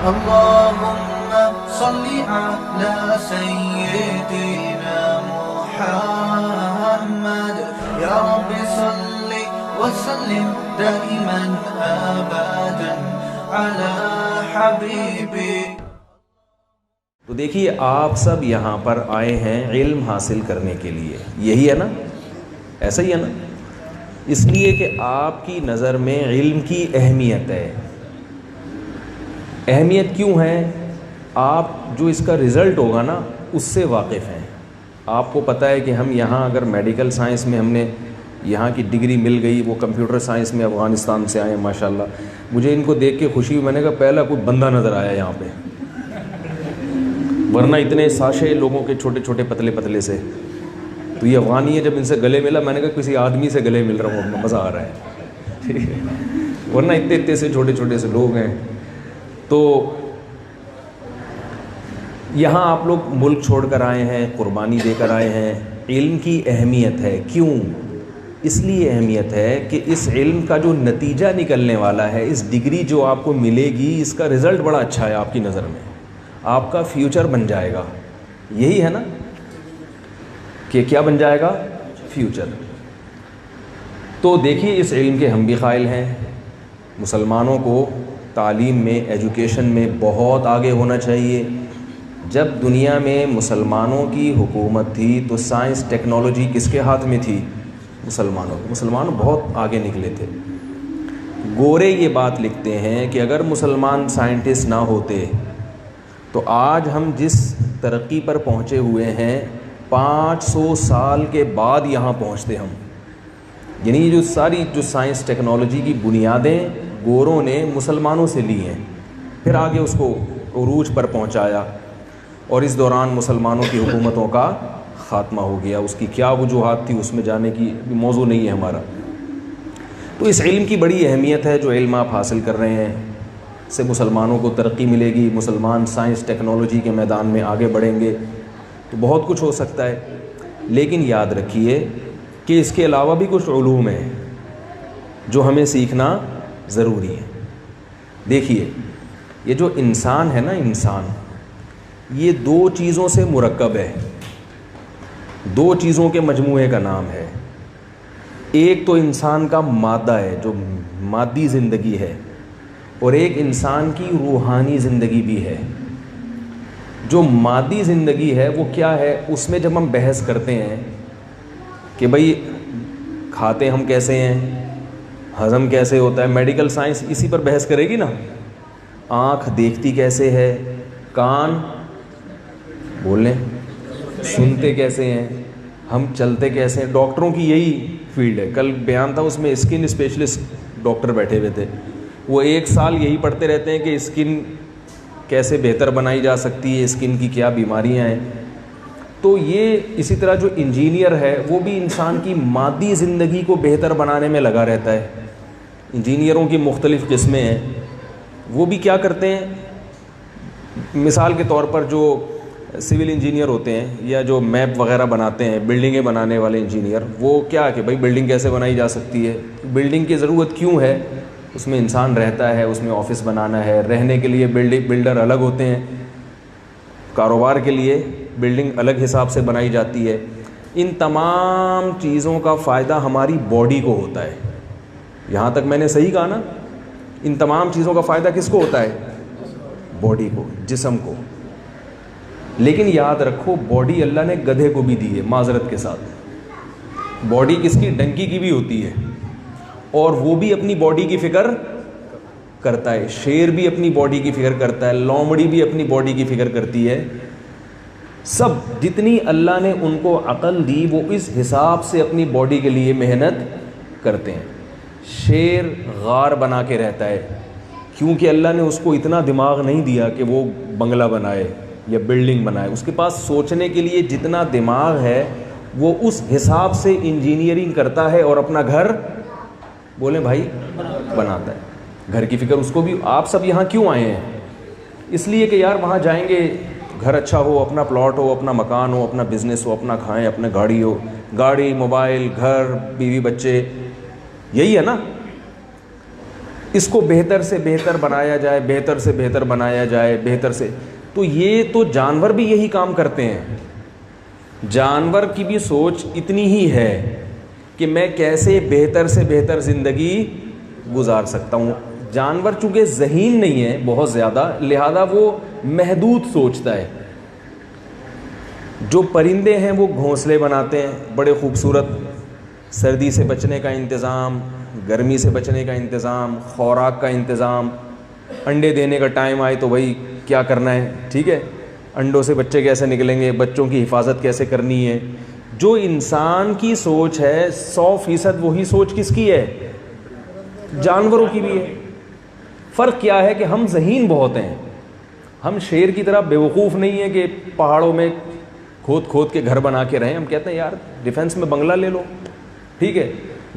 اللهم صل على سيدنا محمد يا رب صل وسلم دائما ابدا على حبيبي. تو دیکھیے آپ سب یہاں پر آئے ہیں علم حاصل کرنے کے لیے، یہی ہے نا؟ ایسا ہی ہے نا؟ اس لیے کہ آپ کی نظر میں علم کی اہمیت ہے. اہمیت کیوں ہے؟ آپ جو اس کا رزلٹ ہوگا نا اس سے واقف ہیں. آپ کو پتہ ہے کہ ہم یہاں اگر میڈیکل سائنس میں ہم نے یہاں کی ڈگری مل گئی، وہ کمپیوٹر سائنس میں افغانستان سے آئے ہیں ماشاءاللہ. مجھے ان کو دیکھ کے خوشی ہوئی، میں نے کہا پہلا کوئی بندہ نظر آیا یہاں پہ، ورنہ اتنے ساشے لوگوں کے چھوٹے چھوٹے پتلے پتلے سے. تو یہ افغانی ہے، جب ان سے گلے ملا میں نے کہا کسی آدمی سے گلے مل رہا ہوں، مزہ آ رہا ہے، ٹھیک ہے، ورنہ اتنے اتنے سے چھوٹے چھوٹے سے لوگ ہیں. تو یہاں آپ لوگ ملک چھوڑ کر آئے ہیں، قربانی دے کر آئے ہیں. علم کی اہمیت ہے. کیوں؟ اس لیے اہمیت ہے کہ اس علم کا جو نتیجہ نکلنے والا ہے، اس ڈگری جو آپ کو ملے گی، اس کا رزلٹ بڑا اچھا ہے آپ کی نظر میں، آپ کا فیوچر بن جائے گا. یہی ہے نا کہ کیا بن جائے گا؟ فیوچر. تو دیکھیے اس علم کے ہم بھی قائل ہیں. مسلمانوں کو تعلیم میں، ایجوکیشن میں بہت آگے ہونا چاہیے. جب دنیا میں مسلمانوں کی حکومت تھی تو سائنس ٹیکنالوجی کس کے ہاتھ میں تھی؟ مسلمان بہت آگے نکلے تھے. گورے یہ بات لکھتے ہیں کہ اگر مسلمان سائنٹسٹ نہ ہوتے تو آج ہم جس ترقی پر پہنچے ہوئے ہیں 500 سال کے بعد یہاں پہنچتے ہم. یعنی یہ جو ساری جو سائنس ٹیکنالوجی کی بنیادیں گوروں نے مسلمانوں سے لی ہیں، پھر آگے اس کو عروج پر پہنچایا، اور اس دوران مسلمانوں کی حکومتوں کا خاتمہ ہو گیا. اس کی کیا وجوہات تھی اس میں جانے کی موضوع نہیں ہے ہمارا. تو اس علم کی بڑی اہمیت ہے. جو علم آپ حاصل کر رہے ہیں اس سے مسلمانوں کو ترقی ملے گی، مسلمان سائنس ٹیکنالوجی کے میدان میں آگے بڑھیں گے، تو بہت کچھ ہو سکتا ہے. لیکن یاد رکھیے کہ اس کے علاوہ بھی کچھ علوم ہیں جو ہمیں سیکھنا ضروری ہے. دیکھیے یہ جو انسان ہے نا، انسان یہ دو چیزوں سے مرکب ہے، دو چیزوں کے مجموعے کا نام ہے. ایک تو انسان کا مادہ ہے جو مادی زندگی ہے، اور ایک انسان کی روحانی زندگی بھی ہے. جو مادی زندگی ہے وہ کیا ہے؟ اس میں جب ہم بحث کرتے ہیں کہ بھئی کھاتے ہم کیسے ہیں، ہضم کیسے ہوتا ہے، میڈیکل سائنس اسی پر بحث کرے گی نا. آنکھ دیکھتی کیسے ہے، کان بولیں سنتے کیسے ہیں، ہم چلتے کیسے ہیں. ڈاکٹروں کی یہی فیلڈ ہے. کل بیان تھا اس میں اسکن اسپیشلسٹ ڈاکٹر بیٹھے ہوئے تھے. وہ 1 سال یہی پڑھتے رہتے ہیں کہ اسکن کیسے بہتر بنائی جا سکتی ہے، اسکن کی کیا بیماریاں ہیں. تو یہ اسی طرح جو انجینئر ہے وہ بھی انسان کی مادی زندگی کو بہتر بنانے میں لگا رہتا ہے. انجینئروں کی مختلف قسمیں ہیں. وہ بھی کیا کرتے ہیں؟ مثال کے طور پر جو سول انجینئر ہوتے ہیں یا جو میپ وغیرہ بناتے ہیں، بلڈنگیں بنانے والے انجینئر، وہ کیا کہ بھائی بلڈنگ کیسے بنائی جا سکتی ہے، بلڈنگ کی ضرورت کیوں ہے، اس میں انسان رہتا ہے، اس میں آفس بنانا ہے، رہنے کے لیے بلڈر الگ ہوتے ہیں، کاروبار کے لیے بلڈنگ الگ حساب سے بنائی جاتی ہے. ان تمام چیزوں کا فائدہ ہماری باڈی کو ہوتا ہے. یہاں تک میں نے صحیح کہا نا؟ ان تمام چیزوں کا فائدہ کس کو ہوتا ہے؟ باڈی کو، جسم کو. لیکن یاد رکھو باڈی اللہ نے گدھے کو بھی دی ہے، معذرت کے ساتھ. باڈی کس کی؟ ڈنکی کی بھی ہوتی ہے، اور وہ بھی اپنی باڈی کی فکر کرتا ہے. شیر بھی اپنی باڈی کی فکر کرتا ہے، لومڑی بھی اپنی باڈی کی فکر کرتی ہے. سب جتنی اللہ نے ان کو عقل دی وہ اس حساب سے اپنی باڈی کے لیے محنت کرتے ہیں. شیر غار بنا کے رہتا ہے کیونکہ اللہ نے اس کو اتنا دماغ نہیں دیا کہ وہ بنگلہ بنائے یا بلڈنگ بنائے. اس کے پاس سوچنے کے لیے جتنا دماغ ہے وہ اس حساب سے انجینئرنگ کرتا ہے اور اپنا گھر بولیں بھائی بناتا ہے. گھر کی فکر اس کو بھی. آپ سب یہاں کیوں آئے ہیں؟ اس لیے کہ یار وہاں جائیں گے گھر اچھا ہو، اپنا پلاٹ ہو، اپنا مکان ہو، اپنا بزنس ہو، اپنا کھائیں، اپنا گاڑی ہو، گاڑی، موبائل، گھر، بیوی، بچے. یہی ہے نا؟ اس کو بہتر سے بہتر بنایا جائے، بہتر سے بہتر بنایا جائے، بہتر سے. تو یہ تو جانور بھی یہی کام کرتے ہیں. جانور کی بھی سوچ اتنی ہی ہے کہ میں کیسے بہتر سے بہتر زندگی گزار سکتا ہوں. جانور چونکہ ذہین نہیں ہے بہت زیادہ، لہذا وہ محدود سوچتا ہے. جو پرندے ہیں وہ گھونسلے بناتے ہیں بڑے خوبصورت، سردی سے بچنے کا انتظام، گرمی سے بچنے کا انتظام، خوراک کا انتظام. انڈے دینے کا ٹائم آئے تو بھائی کیا کرنا ہے، ٹھیک ہے، انڈوں سے بچے کیسے نکلیں گے، بچوں کی حفاظت کیسے کرنی ہے. جو انسان کی سوچ ہے 100% وہی سوچ کس کی ہے؟ جانوروں کی بھی ہے. فرق کیا ہے کہ ہم ذہین بہت ہیں. ہم شیر کی طرح بیوقوف نہیں ہیں کہ پہاڑوں میں کھود کھود کے گھر بنا کے رہیں. ہم کہتے ہیں یار ڈیفنس میں بنگلہ لے لو، ٹھیک ہے،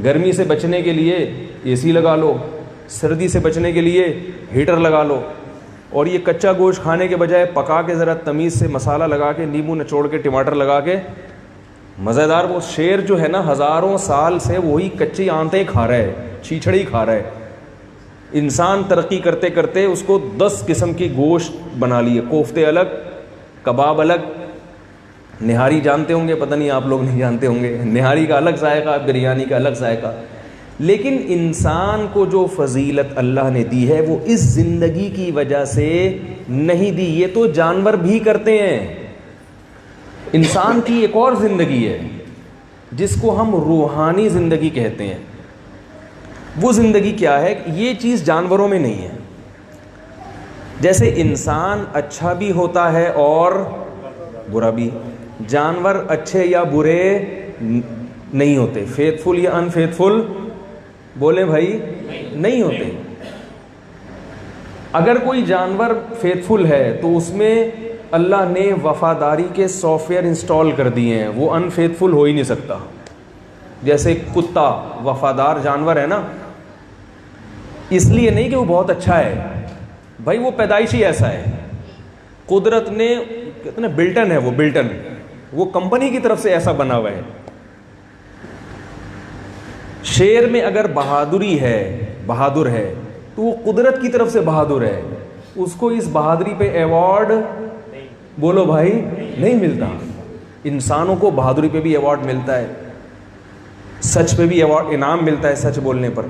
گرمی سے بچنے کے لیے اے سی لگا لو، سردی سے بچنے کے لیے ہیٹر لگا لو، اور یہ کچا گوشت کھانے کے بجائے پکا کے ذرا تمیز سے مسالہ لگا کے، نیمبو نچوڑ کے، ٹماٹر لگا کے مزیدار. وہ شیر جو ہے نا ہزاروں سال سے وہی کچی آنتیں کھا رہا ہے، چھیچڑی کھا رہا ہے. انسان ترقی کرتے کرتے اس کو 10 قسم کی گوشت بنا لیے، کوفتے الگ، کباب الگ. نہاری جانتے ہوں گے، پتہ نہیں آپ لوگ نہیں جانتے ہوں گے، نہاری کا الگ ذائقہ، بریانی کا الگ ذائقہ. لیکن انسان کو جو فضیلت اللہ نے دی ہے وہ اس زندگی کی وجہ سے نہیں دی. یہ تو جانور بھی کرتے ہیں. انسان کی ایک اور زندگی ہے جس کو ہم روحانی زندگی کہتے ہیں. وہ زندگی کیا ہے؟ یہ چیز جانوروں میں نہیں ہے. جیسے انسان اچھا بھی ہوتا ہے اور برا بھی. جانور اچھے یا برے نہیں ہوتے. فیتھفل یا ان فیتھفل بولے بھائی نہیں ہوتے. اگر کوئی جانور فیتھفل ہے تو اس میں اللہ نے وفاداری کے سافٹ ویئر انسٹال کر دیے ہیں، وہ ان فیتھفل ہو ہی نہیں سکتا. جیسے کتا وفادار جانور ہے نا، اس لیے نہیں کہ وہ بہت اچھا ہے بھائی، وہ پیدائشی ایسا ہے. قدرت نے کتنا بلٹن ہے، وہ بلٹن وہ کمپنی کی طرف سے ایسا بنا ہوا ہے. شیر میں اگر بہادری ہے، بہادر ہے، تو وہ قدرت کی طرف سے بہادر ہے. اس کو اس بہادری پہ ایوارڈ بولو بھائی نہیں ملتا. انسانوں کو بہادری پہ بھی ایوارڈ ملتا ہے، سچ پہ بھی ایوارڈ، انعام ملتا ہے سچ بولنے پر.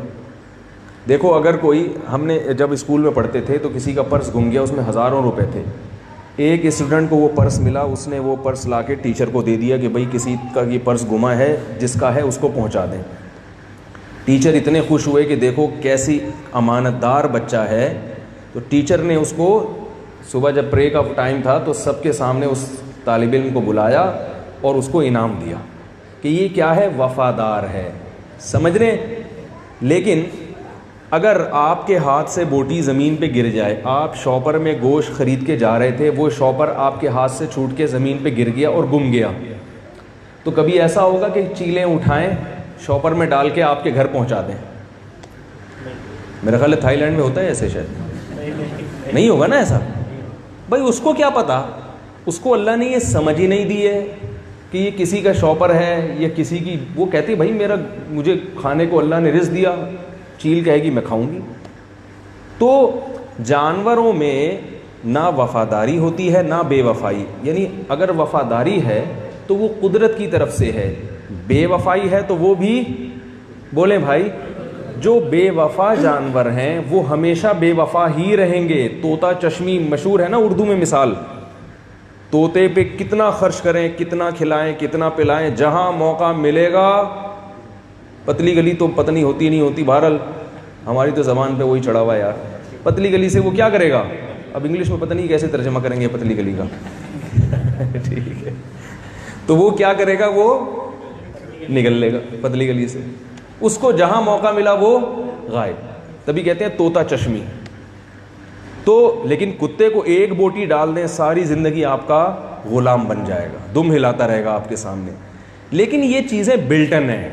دیکھو اگر کوئی، ہم نے جب اسکول میں پڑھتے تھے تو کسی کا پرس گم گیا، اس میں ہزاروں روپے تھے. ایک اسٹوڈنٹ کو وہ پرس ملا، اس نے وہ پرس لا کے ٹیچر کو دے دیا کہ بھائی کسی کا یہ پرس گما ہے، جس کا ہے اس کو پہنچا دیں. ٹیچر اتنے خوش ہوئے کہ دیکھو کیسی امانت دار بچہ ہے. تو ٹیچر نے اس کو صبح جب پرے کا ٹائم تھا تو سب کے سامنے اس طالب علم کو بلایا اور اس کو انعام دیا کہ یہ کیا ہے، وفادار ہے. سمجھ رہے ہیں؟ لیکن اگر آپ کے ہاتھ سے بوٹی زمین پہ گر جائے، آپ شاپر میں گوشت خرید کے جا رہے تھے، وہ شاپر آپ کے ہاتھ سے چھوٹ کے زمین پہ گر گیا اور گم گیا، تو کبھی ایسا ہوگا کہ چیلیں اٹھائیں شاپر میں ڈال کے آپ کے گھر پہنچا دیں؟ میرا خیال ہے تھائی لینڈ میں ہوتا ہے ایسے، شاید نہیں ہوگا نا ایسا. بھائی اس کو کیا پتا، اس کو اللہ نے یہ سمجھ ہی نہیں دی ہے کہ یہ کسی کا شاپر ہے یا کسی کی. وہ کہتی بھائی مجھے کھانے کو اللہ نے رزق دیا، چیل کہے گی میں کھاؤں گی. تو جانوروں میں نہ وفاداری ہوتی ہے نہ بے وفائی. یعنی اگر وفاداری ہے تو وہ قدرت کی طرف سے ہے، بے وفائی ہے تو وہ بھی بولیں بھائی. جو بے وفا جانور ہیں وہ ہمیشہ بے وفا ہی رہیں گے. طوطا چشمی مشہور ہے نا اردو میں مثال. طوطے پہ کتنا خرچ کریں، کتنا کھلائیں، کتنا پلائیں، جہاں موقع ملے گا. پتلی گلی تو پتہ نہیں ہوتی نہیں ہوتی، بہرحال ہماری تو زبان پہ وہی چڑھا ہوا ہے یار. پتلی گلی سے وہ کیا کرے گا؟ اب انگلش میں پتہ نہیں کیسے ترجمہ کریں گے پتلی گلی کا. ٹھیک ہے، تو وہ کیا کرے گا، وہ نکل لے گا پتلی گلی سے. اس کو جہاں موقع ملا وہ غائب. تبھی کہتے ہیں طوطا چشمی. تو لیکن کتے کو ایک بوٹی ڈال دیں، ساری زندگی آپ کا غلام بن جائے گا، دم ہلاتا رہے گا آپ کے سامنے. لیکن یہ چیزیں بلٹن ہیں،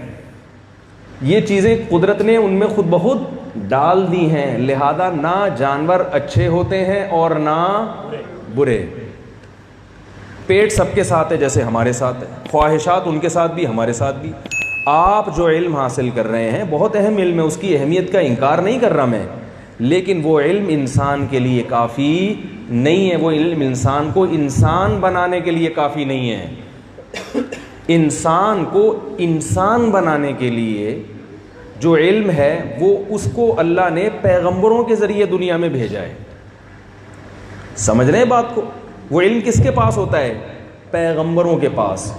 یہ چیزیں قدرت نے ان میں خود بخود ڈال دی ہیں. لہذا نہ جانور اچھے ہوتے ہیں اور نہ برے. پیٹ سب کے ساتھ ہے جیسے ہمارے ساتھ ہے، خواہشات ان کے ساتھ بھی ہمارے ساتھ بھی. آپ جو علم حاصل کر رہے ہیں بہت اہم علم ہے، اس کی اہمیت کا انکار نہیں کر رہا میں. لیکن وہ علم انسان کے لیے کافی نہیں ہے. وہ علم انسان کو انسان بنانے کے لیے کافی نہیں ہے. انسان کو انسان بنانے کے لیے جو علم ہے وہ اس کو اللہ نے پیغمبروں کے ذریعے دنیا میں بھیجا ہے. سمجھ رہے ہیں بات کو؟ وہ علم کس کے پاس ہوتا ہے؟ پیغمبروں کے پاس.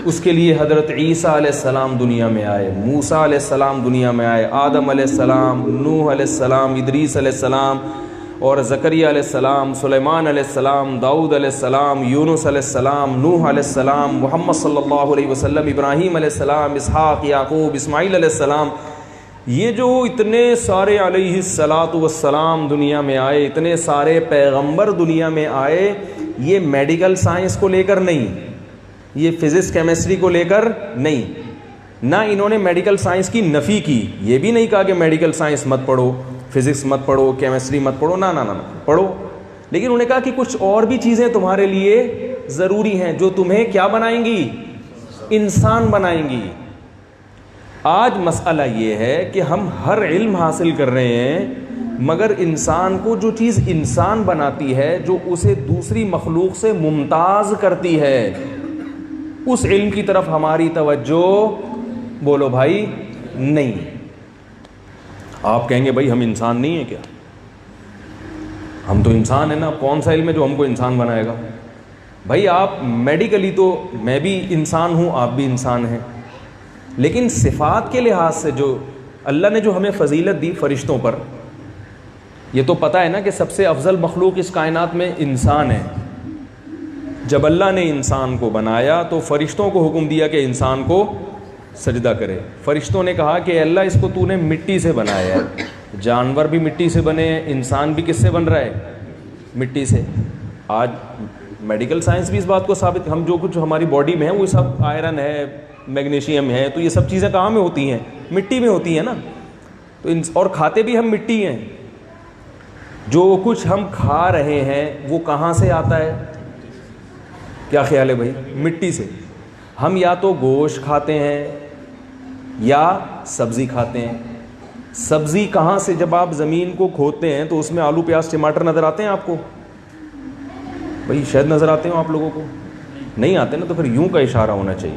اس کے لیے حضرت عیسیٰ علیہ السلام دنیا میں آئے, موسیٰ علیہ السلام دنیا میں آئے, آدم علیہ السلام, نوح علیہ السلام, ادریس علیہ السلام اور زکریا علیہ السلام, سلیمان علیہ السلام, داؤد علیہ السلام, یونس علیہ السلام, نوح علیہ السلام, محمد صلی اللہ علیہ وسلم, ابراہیم علیہ السلام, اسحاق, یعقوب, اسماعیل علیہ السلام. یہ جو اتنے سارے علیہ الصلاۃ والسلام دنیا میں آئے, اتنے سارے پیغمبر دنیا میں آئے, یہ میڈیکل سائنس کو لے کر نہیں, یہ فزکس کیمسٹری کو لے کر نہیں. نہ انہوں نے میڈیکل سائنس کی نفی کی, یہ بھی نہیں کہا کہ میڈیکل سائنس مت پڑھو, فزکس مت پڑھو, کیمسٹری مت پڑھو, نہ پڑھو. لیکن انہوں نے کہا کہ کچھ اور بھی چیزیں تمہارے لیے ضروری ہیں جو تمہیں کیا بنائیں گی؟ انسان بنائیں گی. آج مسئلہ یہ ہے کہ ہم ہر علم حاصل کر رہے ہیں, مگر انسان کو جو چیز انسان بناتی ہے, جو اسے دوسری مخلوق سے ممتاز کرتی ہے, اس علم کی طرف ہماری توجہ بولو بھائی نہیں. آپ کہیں گے بھائی ہم انسان نہیں ہیں کیا؟ ہم تو انسان ہیں نا, کون سا علم ہے جو ہم کو انسان بنائے گا؟ بھائی آپ میڈیکلی تو میں بھی انسان ہوں, آپ بھی انسان ہیں, لیکن صفات کے لحاظ سے جو اللہ نے جو ہمیں فضیلت دی فرشتوں پر, یہ تو پتہ ہے نا کہ سب سے افضل مخلوق اس کائنات میں انسان ہے. جب اللہ نے انسان کو بنایا تو فرشتوں کو حکم دیا کہ انسان کو سجدہ کرے. فرشتوں نے کہا کہ اللہ اس کو تو نے مٹی سے بنایا ہے, جانور بھی مٹی سے بنے, انسان بھی کس سے بن رہا ہے؟ مٹی سے. آج میڈیکل سائنس بھی اس بات کو ثابت, ہم جو کچھ ہماری باڈی میں ہے وہ سب آئرن ہے, میگنیشیم ہے, تو یہ سب چیزیں کہاں میں ہوتی ہیں؟ مٹی میں ہوتی ہیں نا. تو اور کھاتے بھی ہم مٹی ہیں. جو کچھ ہم کھا رہے ہیں وہ کہاں سے آتا ہے؟ کیا خیال ہے بھائی؟ مٹی سے. ہم یا تو گوشت کھاتے ہیں یا سبزی کھاتے ہیں. سبزی کہاں سے؟ جب آپ زمین کو کھودتے ہیں تو اس میں آلو, پیاز, ٹماٹر نظر آتے ہیں آپ کو؟ بھائی شاید نظر آتے ہوں آپ لوگوں کو, نہیں آتے نا, تو پھر یوں کا اشارہ ہونا چاہیے.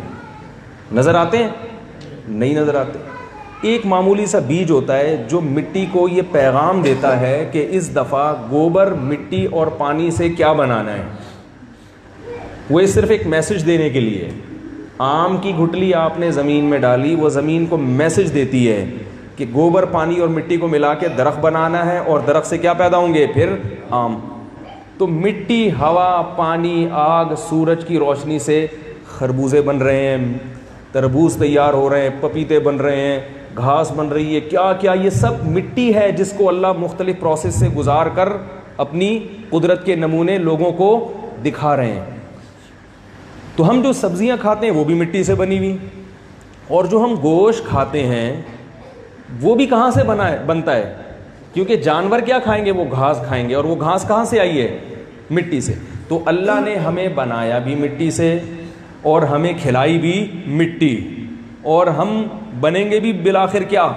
نظر آتے ہیں؟ نہیں نظر آتے. ایک معمولی سا بیج ہوتا ہے جو مٹی کو یہ پیغام دیتا ہے کہ اس دفعہ گوبر, مٹی اور پانی سے کیا بنانا ہے. وہ صرف ایک میسج دینے کے لیے. آم کی گھٹلی آپ نے زمین میں ڈالی, وہ زمین کو میسج دیتی ہے کہ گوبر, پانی اور مٹی کو ملا کے درخت بنانا ہے, اور درخت سے کیا پیدا ہوں گے؟ پھر آم. تو مٹی, ہوا, پانی, آگ, سورج کی روشنی سے خربوزے بن رہے ہیں, تربوز تیار ہو رہے ہیں, پپیتے بن رہے ہیں, گھاس بن رہی ہے, کیا کیا, یہ سب مٹی ہے جس کو اللہ مختلف پروسیس سے گزار کر اپنی قدرت کے نمونے لوگوں کو دکھا رہے ہیں. تو ہم جو سبزیاں کھاتے ہیں وہ بھی مٹی سے بنی ہوئی, اور جو ہم گوشت کھاتے ہیں وہ بھی کہاں سے بنتا ہے؟ کیونکہ جانور کیا کھائیں گے؟ وہ گھاس کھائیں گے, اور وہ گھاس کہاں سے آئی ہے؟ مٹی سے. تو اللہ نے ہمیں بنایا بھی مٹی سے, اور ہمیں کھلائی بھی مٹی, اور ہم بنیں گے بھی بالآخر کیا؟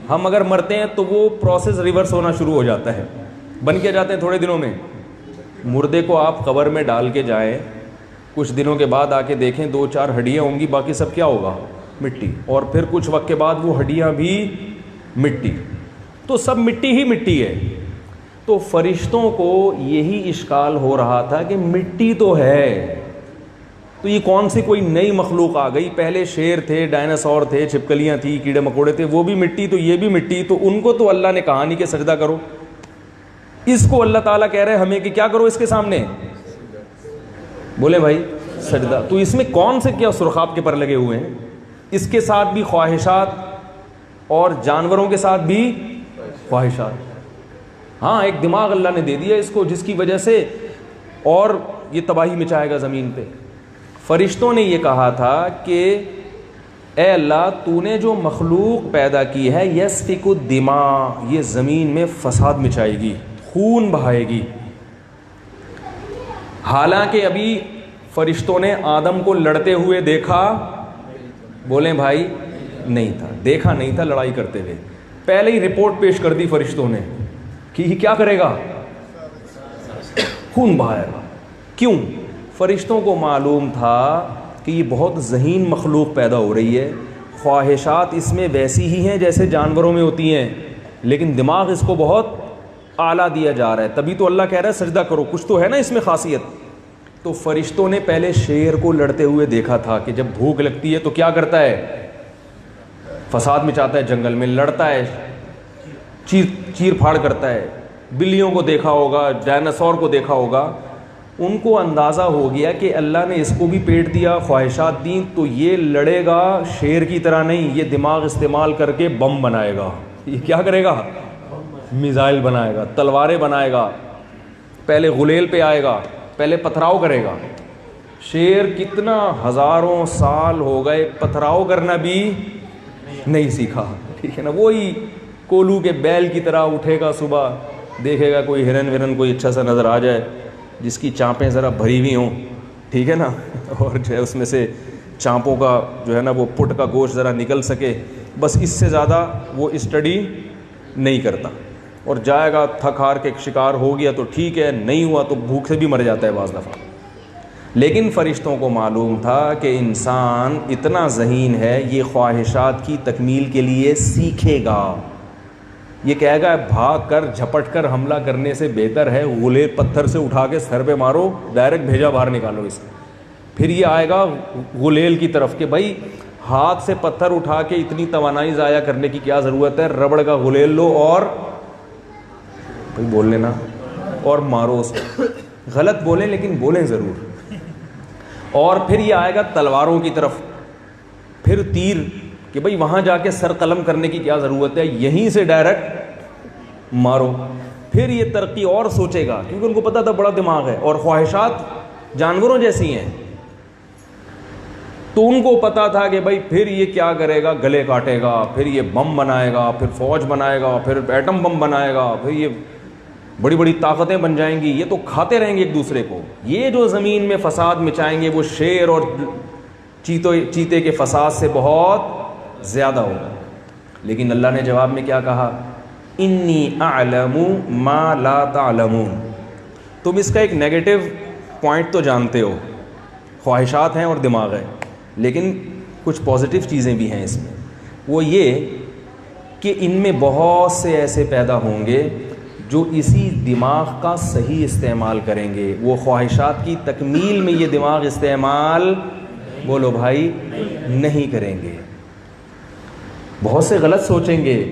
ہم اگر مرتے ہیں تو وہ پروسیس ریورس ہونا شروع ہو جاتا ہے. بن کے جاتے ہیں تھوڑے دنوں میں. مردے کو آپ قبر میں ڈال کے جائیں, کچھ دنوں کے بعد آ کے دیکھیں 2-4 ہڈیاں ہوں گی, باقی سب کیا ہوگا؟ مٹی. اور پھر کچھ وقت کے بعد وہ ہڈیاں بھی مٹی. تو سب مٹی ہی مٹی ہے. تو فرشتوں کو یہی اشکال ہو رہا تھا کہ مٹی تو ہے, تو یہ کون سی کوئی نئی مخلوق آ گئی؟ پہلے شیر تھے, ڈائناسور تھے, چھپکلیاں تھیں, کیڑے مکوڑے تھے, وہ بھی مٹی, تو یہ بھی مٹی. تو ان کو تو اللہ نے کہا نہیں کہ سجدہ کرو, اس کو اللہ تعالیٰ کہہ رہے ہیں ہمیں کہ کیا کرو اس کے سامنے؟ بولے بھائی سجدہ. تو اس میں کون سے کیا سرخاب کے پر لگے ہوئے ہیں؟ اس کے ساتھ بھی خواہشات, اور جانوروں کے ساتھ بھی خواہشات. ہاں, ایک دماغ اللہ نے دے دیا اس کو, جس کی وجہ سے اور یہ تباہی مچائے گا زمین پہ. فرشتوں نے یہ کہا تھا کہ اے اللہ, تو نے جو مخلوق پیدا کی ہے یسفک الدماء, یہ زمین میں فساد مچائے گی, خون بہائے گی. حالانکہ ابھی فرشتوں نے آدم کو لڑتے ہوئے دیکھا, بولیں بھائی نہیں تھا, دیکھا نہیں تھا لڑائی کرتے ہوئے. پہلے ہی رپورٹ پیش کر دی فرشتوں نے کہ یہ کیا کرے گا؟ خون بہائے گا. کیوں؟ فرشتوں کو معلوم تھا کہ یہ بہت ذہین مخلوق پیدا ہو رہی ہے، خواہشات اس میں ویسی ہی ہیں جیسے جانوروں میں ہوتی ہیں، لیکن دماغ اس کو بہت اعلیٰ دیا جا رہا ہے. تبھی تو اللہ کہہ رہا ہے سجدہ کرو، کچھ تو ہے نا اس میں خاصیت. تو فرشتوں نے پہلے شیر کو لڑتے ہوئے دیکھا تھا کہ جب بھوک لگتی ہے تو کیا کرتا ہے؟ فساد مچاتا ہے، جنگل میں لڑتا ہے، چیر پھاڑ کرتا ہے. بلیوں کو دیکھا ہوگا، ڈائناسور کو دیکھا ہوگا. ان کو اندازہ ہو گیا کہ اللہ نے اس کو بھی پیٹ دیا، خواہشات دیں، تو یہ لڑے گا شیر کی طرح نہیں، یہ دماغ استعمال کر کے بم بنائے گا. یہ کیا کرے گا؟ میزائل بنائے گا، تلواریں بنائے گا. پہلے غلیل پہ آئے گا، پہلے پتھراؤ کرے گا. شیر کتنا ہزاروں سال ہو گئے پتھراؤ کرنا بھی نہیں سیکھا، ٹھیک ہے نا. وہی کولو کے بیل کی طرح اٹھے گا، صبح دیکھے گا کوئی ہرن ورن کوئی اچھا سا نظر آ جائے جس کی چانپیں ذرا بھری ہوئی ہوں، ٹھیک ہے نا، اور جو ہے اس میں سے چانپوں کا جو ہے نا وہ پٹ کا گوشت ذرا نکل سکے، بس اس سے زیادہ وہ اسٹڈی نہیں کرتا. اور جائے گا تھک ہار کے شکار ہو گیا تو ٹھیک ہے، نہیں ہوا تو بھوک سے بھی مر جاتا ہے بعض دفعہ. لیکن فرشتوں کو معلوم تھا کہ انسان اتنا ذہین ہے، یہ خواہشات کی تکمیل کے لیے سیکھے گا. یہ کہے گا بھاگ کر جھپٹ کر حملہ کرنے سے بہتر ہے غلے پتھر سے اٹھا کے سر پہ مارو، ڈائریکٹ بھیجا باہر نکالو اسے. پھر یہ آئے گا غلیل کی طرف کہ بھائی ہاتھ سے پتھر اٹھا کے اتنی توانائی ضائع کرنے کی کیا ضرورت ہے، ربڑ کا غلیل لو اور بول لینا اور مارو اس کو. غلط بولیں لیکن بولیں ضرور. اور پھر یہ آئے گا تلواروں کی طرف، پھر تیر کہ بھئی وہاں جا کے سر قلم کرنے کی کیا ضرورت ہے، یہیں سے ڈائریکٹ مارو. پھر یہ ترقی اور سوچے گا کیونکہ ان کو پتا تھا بڑا دماغ ہے اور خواہشات جانوروں جیسی ہیں. تو ان کو پتا تھا کہ بھئی پھر یہ کیا کرے گا، گلے کاٹے گا، پھر یہ بم بنائے گا، پھر فوج بنائے گا، پھر ایٹم بم بنائے گا، پھر یہ بڑی بڑی طاقتیں بن جائیں گی. یہ تو کھاتے رہیں گے ایک دوسرے کو. یہ جو زمین میں فساد مچائیں گے وہ شیر اور چیتے کے فساد سے بہت زیادہ ہوگا. لیکن اللہ نے جواب میں کیا کہا؟ انی اعلم ما لا تعلمون. تم اس کا ایک نیگیٹو پوائنٹ تو جانتے ہو، خواہشات ہیں اور دماغ ہے، لیکن کچھ پازیٹیو چیزیں بھی ہیں اس میں. وہ یہ کہ ان میں بہت سے ایسے پیدا ہوں گے جو اسی دماغ کا صحیح استعمال کریں گے. وہ خواہشات کی تکمیل میں یہ دماغ استعمال، بولو بھائی، نہیں کریں گے. بہت سے غلط سوچیں گے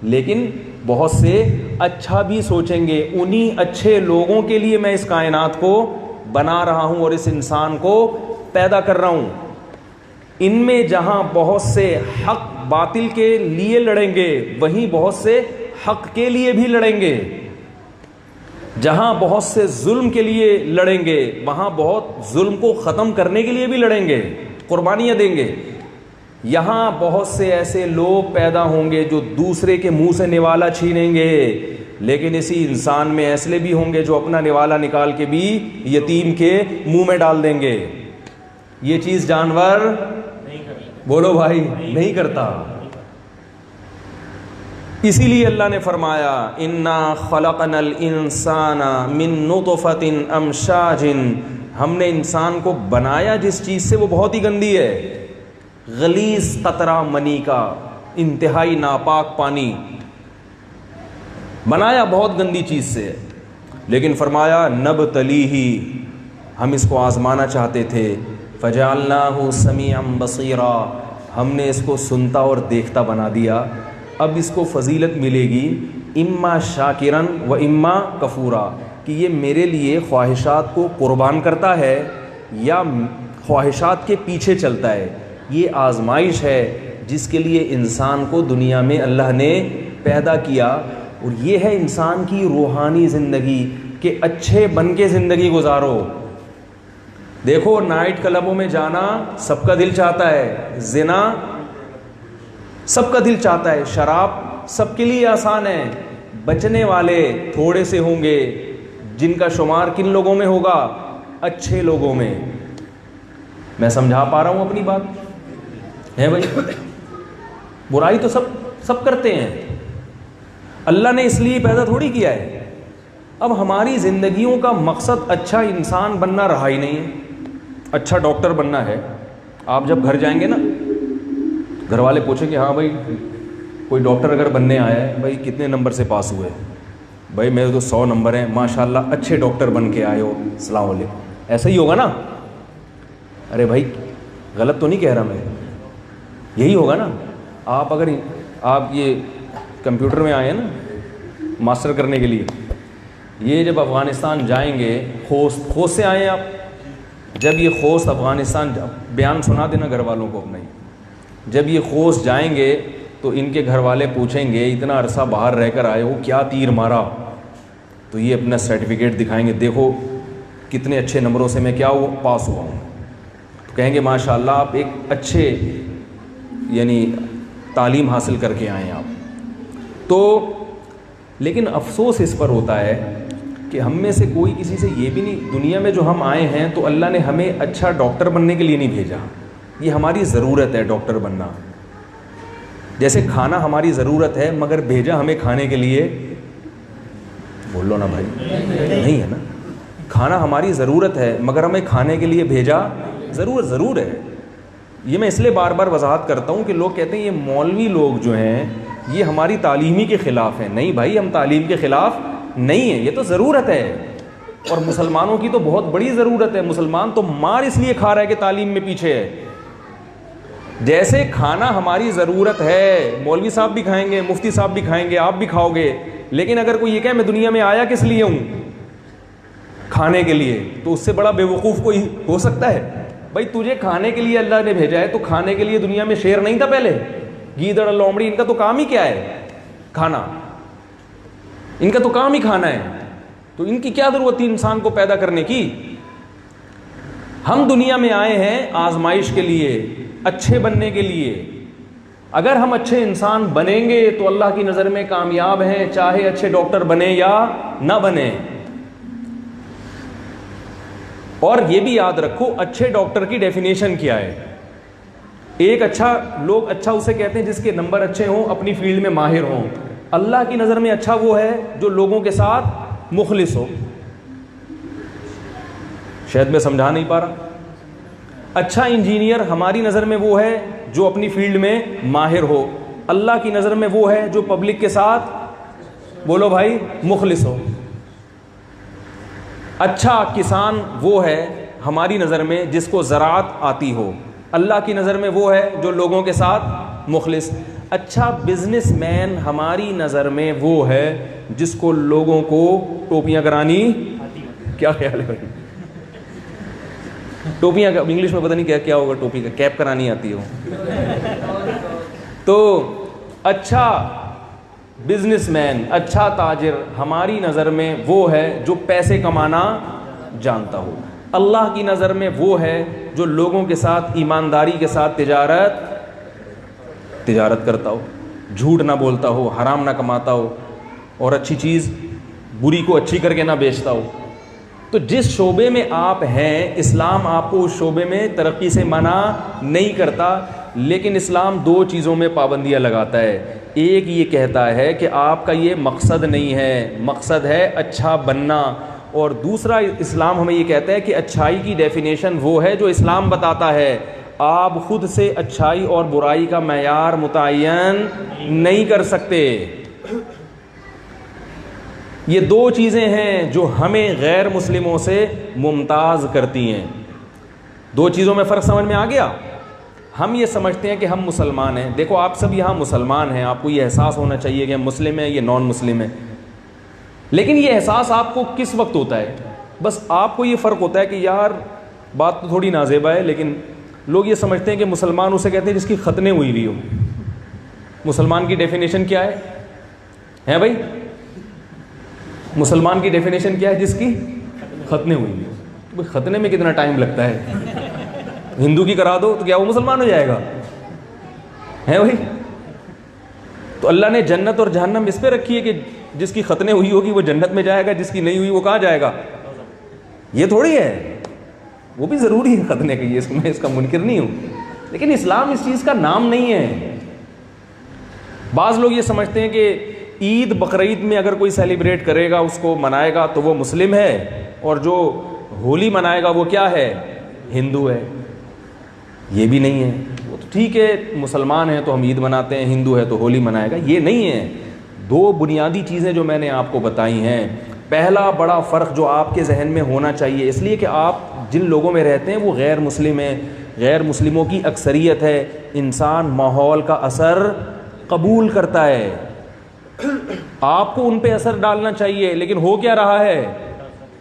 لیکن بہت سے اچھا بھی سوچیں گے. انہی اچھے لوگوں کے لیے میں اس کائنات کو بنا رہا ہوں اور اس انسان کو پیدا کر رہا ہوں. ان میں جہاں بہت سے حق باطل کے لیے لڑیں گے وہیں بہت سے حق کے لیے بھی لڑیں گے. جہاں بہت سے ظلم کے لیے لڑیں گے وہاں بہت ظلم کو ختم کرنے کے لیے بھی لڑیں گے، قربانیاں دیں گے. یہاں بہت سے ایسے لوگ پیدا ہوں گے جو دوسرے کے منہ سے نوالا چھینیں گے، لیکن اسی انسان میں ایسے بھی ہوں گے جو اپنا نوالا نکال کے بھی یتیم کے منہ میں ڈال دیں گے. یہ چیز جانور بولو بھائی نہیں کرتا. اسی لیے اللہ نے فرمایا انا خلقنا الانسان من نطفۃ امشاج. ہم نے انسان کو بنایا جس چیز سے وہ بہت ہی گندی ہے، غلیظ قطرہ منی کا، انتہائی ناپاک پانی بنایا بہت گندی چیز سے. لیکن فرمایا نبتلیہ، ہم اس کو آزمانا چاہتے تھے. فجعلناہ سمیعا بصیرا، ہم نے اس کو سنتا اور دیکھتا بنا دیا. اب اس کو فضیلت ملے گی اما شاکرن و اما کفورا، کہ یہ میرے لیے خواہشات کو قربان کرتا ہے یا خواہشات کے پیچھے چلتا ہے. یہ آزمائش ہے جس کے لیے انسان کو دنیا میں اللہ نے پیدا کیا. اور یہ ہے انسان کی روحانی زندگی کہ اچھے بن کے زندگی گزارو. دیکھو نائٹ کلبوں میں جانا سب کا دل چاہتا ہے، زنا سب کا دل چاہتا ہے، شراب سب کے لیے آسان ہے. بچنے والے تھوڑے سے ہوں گے جن کا شمار کن لوگوں میں ہوگا؟ اچھے لوگوں میں. میں سمجھا پا رہا ہوں اپنی بات ہے بھائی؟ برائی تو سب کرتے ہیں. اللہ نے اس لیے پیدا تھوڑی کیا ہے. اب ہماری زندگیوں کا مقصد اچھا انسان بننا رہا ہی نہیں ہے, اچھا ڈاکٹر بننا ہے. آپ جب گھر جائیں گے نا, گھر والے پوچھیں کہ ہاں بھائی کوئی ڈاکٹر اگر بننے آیا ہے, بھائی کتنے نمبر سے پاس ہوئے, بھائی میرے تو 100 نمبر ہیں, ماشاء اللہ اچھے ڈاکٹر بن کے آئے ہو, السلام علیکم. ایسا ہی ہوگا نا؟ ارے بھائی غلط تو نہیں کہہ رہا میں, یہی ہوگا نا. آپ اگر آپ یہ کمپیوٹر میں آئے ہیں نا ماسٹر کرنے کے لیے, یہ جب افغانستان جائیں گے, خوست سے آئے ہیں آپ, جب یہ خوست افغانستان, بیان سنا دینا گھر والوں کو اپنا ہی, جب یہ خوست جائیں گے تو ان کے گھر والے پوچھیں گے اتنا عرصہ باہر رہ کر آئے ہو کیا تیر مارا, تو یہ اپنا سرٹیفکیٹ دکھائیں گے, دیکھو کتنے اچھے نمبروں سے میں کیا پاس ہوا ہوں. تو کہیں گے ماشاء اللہ آپ ایک اچھے یعنی تعلیم حاصل کر کے آئے ہیں آپ. تو لیکن افسوس اس پر ہوتا ہے کہ ہم میں سے کوئی کسی سے یہ بھی نہیں, دنیا میں جو ہم آئے ہیں تو اللہ نے ہمیں اچھا ڈاکٹر بننے کے لیے نہیں بھیجا, یہ ہماری ضرورت ہے ڈاکٹر بننا. جیسے کھانا ہماری ضرورت ہے مگر بھیجا ہمیں کھانے کے لیے, بولو نا بھائی, نہیں ہے نا. کھانا ہماری ضرورت ہے مگر ہمیں کھانے کے لیے بھیجا ضرور ہے. یہ میں اس لیے بار بار وضاحت کرتا ہوں کہ لوگ کہتے ہیں یہ مولوی لوگ جو ہیں یہ ہماری تعلیمی کے خلاف ہیں. نہیں بھائی, ہم تعلیم کے خلاف نہیں ہیں, یہ تو ضرورت ہے, اور مسلمانوں کی تو بہت بڑی ضرورت ہے. مسلمان تو مار اس لیے کھا رہا ہے کہ تعلیم میں پیچھے ہے. جیسے کھانا ہماری ضرورت ہے, مولوی صاحب بھی کھائیں گے, مفتی صاحب بھی کھائیں گے, آپ بھی کھاؤ گے, لیکن اگر کوئی یہ کہے میں دنیا میں آیا کس لیے ہوں, کھانے کے لیے, تو اس سے بڑا بے وقوف کوئی ہو سکتا ہے؟ بھائی تجھے کھانے کے لیے اللہ نے بھیجا ہے, تو کھانے کے لیے دنیا میں شیر نہیں تھا پہلے, گیدڑ لومڑی, ان کا تو کام ہی کیا ہے کھانا, ان کا تو کام ہی کھانا ہے. تو ان کی کیا ضرورت تھی انسان کو پیدا کرنے کی؟ ہم دنیا میں آئے ہیں آزمائش کے لیے, اچھے بننے کے لیے. اگر ہم اچھے انسان بنیں گے تو اللہ کی نظر میں کامیاب ہیں, چاہے اچھے ڈاکٹر بنے یا نہ بنے. اور یہ بھی یاد رکھو اچھے ڈاکٹر کی ڈیفینیشن کیا ہے. ایک اچھا, لوگ اچھا اسے کہتے ہیں جس کے نمبر اچھے ہوں, اپنی فیلڈ میں ماہر ہوں. اللہ کی نظر میں اچھا وہ ہے جو لوگوں کے ساتھ مخلص ہو. شاید میں سمجھا نہیں پا رہا. اچھا انجینئر ہماری نظر میں وہ ہے جو اپنی فیلڈ میں ماہر ہو. اللہ کی نظر میں وہ ہے جو پبلک کے ساتھ, بولو بھائی, مخلص ہو. اچھا کسان وہ ہے ہماری نظر میں جس کو زراعت آتی ہو. اللہ کی نظر میں وہ ہے جو لوگوں کے ساتھ مخلص. اچھا بزنس مین ہماری نظر میں وہ ہے جس کو لوگوں کو ٹوپیاں کرانی, کیا خیال ہے بھائی, ٹوپیاں کا انگلش میں پتہ نہیں کیا ہوگا, ٹوپی کا کیپ کرانی آتی ہو. تو اچھا بزنس مین, اچھا تاجر ہماری نظر میں وہ ہے جو پیسے کمانا جانتا ہو. اللہ کی نظر میں وہ ہے جو لوگوں کے ساتھ ایمانداری کے ساتھ تجارت کرتا ہو, جھوٹ نہ بولتا ہو, حرام نہ کماتا ہو, اور اچھی چیز بری کو اچھی کر کے نہ بیچتا ہو. تو جس شعبے میں آپ ہیں اسلام آپ کو اس شعبے میں ترقی سے منع نہیں کرتا, لیکن اسلام 2 چیزوں میں پابندیاں لگاتا ہے. ایک یہ کہتا ہے کہ آپ کا یہ مقصد نہیں ہے, مقصد ہے اچھا بننا, اور دوسرا اسلام ہمیں یہ کہتا ہے کہ اچھائی کی ڈیفینیشن وہ ہے جو اسلام بتاتا ہے. آپ خود سے اچھائی اور برائی کا معیار متعین نہیں کر سکتے. یہ 2 چیزیں ہیں جو ہمیں غیر مسلموں سے ممتاز کرتی ہیں. 2 چیزوں میں فرق سمجھ میں آ گیا؟ ہم یہ سمجھتے ہیں کہ ہم مسلمان ہیں. دیکھو آپ سب یہاں مسلمان ہیں, آپ کو یہ احساس ہونا چاہیے کہ ہم مسلم ہیں, یہ نان مسلم ہیں. لیکن یہ احساس آپ کو کس وقت ہوتا ہے؟ بس آپ کو یہ فرق ہوتا ہے کہ یار بات تو تھوڑی نازیبا ہے, لیکن لوگ یہ سمجھتے ہیں کہ مسلمان اسے کہتے ہیں جس کی ختنیں ہوئی ہوئی ہو. مسلمان کی ڈیفینیشن کیا ہے بھائی؟ مسلمان کی ڈیفینیشن کیا ہے؟ جس کی ختنیں ہوئی ہوئی ہو. ختنے میں کتنا ٹائم لگتا ہے؟ ہندو کی کرا دو تو کیا وہ مسلمان ہو جائے گا؟ ہے بھائی. تو اللہ نے جنت اور جہنم اس پہ رکھی ہے کہ جس کی ختنیں ہوئی ہوگی وہ جنت میں جائے گا, جس کی نہیں ہوئی وہ کہاں جائے گا؟ یہ تھوڑی ہے, وہ بھی ضروری ہے ختنے کے, میں اس کا منکر نہیں ہوں, لیکن اسلام اس چیز کا نام نہیں ہے. بعض لوگ یہ سمجھتے ہیں کہ عید بقرعید میں اگر کوئی سیلیبریٹ کرے گا، اس کو منائے گا تو وہ مسلم ہے، اور جو ہولی منائے گا وہ کیا ہے؟ ہندو ہے۔ یہ بھی نہیں ہے، وہ تو ٹھیک ہے مسلمان ہیں تو ہم عید مناتے ہیں، ہندو ہے تو ہولی منائے گا، یہ نہیں ہے۔ دو بنیادی چیزیں جو میں نے آپ کو بتائی ہیں، پہلا بڑا فرق جو آپ کے ذہن میں ہونا چاہیے، اس لیے کہ آپ جن لوگوں میں رہتے ہیں وہ غیر مسلم ہیں، غیر مسلموں کی اکثریت ہے، انسان ماحول کا اثر قبول کرتا ہے، آپ کو ان پہ اثر ڈالنا چاہیے، لیکن ہو کیا رہا ہے؟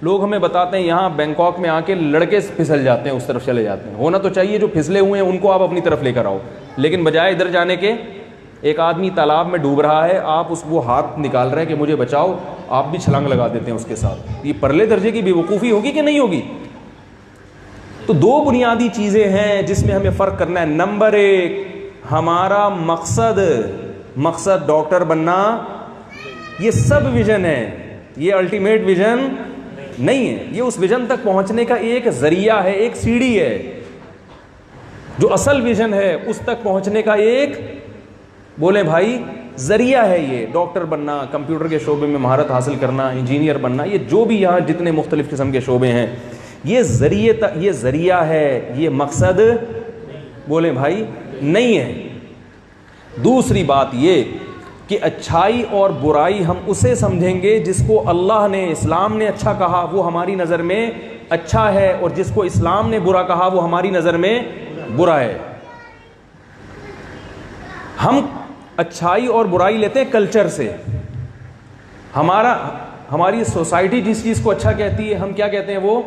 لوگ ہمیں بتاتے ہیں یہاں بینکاک میں آ کے لڑکے پھسل جاتے ہیں، اس طرف چلے جاتے ہیں۔ ہونا تو چاہیے جو پھسلے ہوئے ہیں ان کو آپ اپنی طرف لے کر آؤ، لیکن بجائے ادھر جانے کے، ایک آدمی تالاب میں ڈوب رہا ہے، آپ وہ ہاتھ نکال رہے ہیں کہ مجھے بچاؤ، آپ بھی چھلانگ لگا دیتے ہیں اس کے ساتھ۔ یہ پرلے درجے کی بے وقوفی ہوگی کہ نہیں ہوگی؟ تو دو بنیادی چیزیں ہیں جس میں ہمیں فرق کرنا ہے۔ نمبر ایک، ہمارا مقصد ڈاکٹر بننا، یہ سب ویژن ہے، یہ الٹیمیٹ ویژن نہیں ہے، یہ اس ویژن تک پہنچنے کا ایک ذریعہ ہے، ایک سیڑھی ہے۔ جو اصل ویژن ہے اس تک پہنچنے کا ایک، بولیں بھائی، ذریعہ ہے۔ یہ ڈاکٹر بننا، کمپیوٹر کے شعبے میں مہارت حاصل کرنا، انجینئر بننا، یہ جو بھی یہاں جتنے مختلف قسم کے شعبے ہیں، یہ ذریعہ ہے، یہ مقصد، بولیں بھائی، نہیں ہے۔ دوسری بات یہ کہ اچھائی اور برائی ہم اسے سمجھیں گے جس کو اللہ نے، اسلام نے اچھا کہا وہ ہماری نظر میں اچھا ہے، اور جس کو اسلام نے برا کہا وہ ہماری نظر میں برا ہے۔ ہم اچھائی اور برائی لیتے ہیں کلچر سے، ہماری سوسائٹی جس چیز کو اچھا کہتی ہے ہم کیا کہتے ہیں؟ وہ